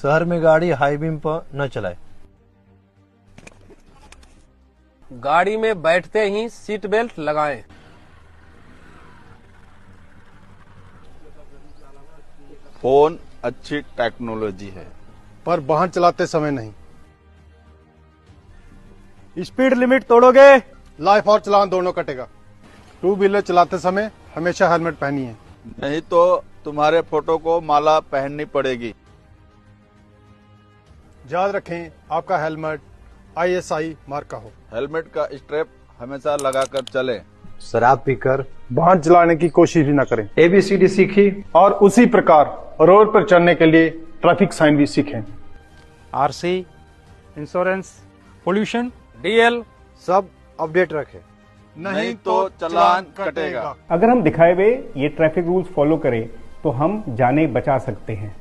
शहर में गाड़ी हाई बीम पर न चलाए। गाड़ी में बैठते ही सीट बेल्ट लगाएं। फोन अच्छी टेक्नोलॉजी है, पर वाहन चलाते समय नहीं। स्पीड लिमिट तोड़ोगे, लाइफ और चालान दोनों कटेगा। टू व्हीलर चलाते समय हमेशा हेलमेट पहनिए, नहीं तो तुम्हारे फोटो को माला पहननी पड़ेगी। याद रखें आपका हेलमेट ISI मार्क का हो। हेलमेट का स्ट्रैप हमेशा लगाकर चलें। शराब पीकर वाहन चलाने की कोशिश भी न करें। ABCD सीखी और उसी प्रकार रोड पर चलने के लिए ट्रैफिक साइन भी सीखें। RC, इंश्योरेंस, पोल्यूशन, DL सब अपडेट रखे, नहीं तो चालान कटेगा। अगर हम दिखाए हुए ये ट्रैफिक रूल्स फॉलो करें तो हम जानें बचा सकते हैं।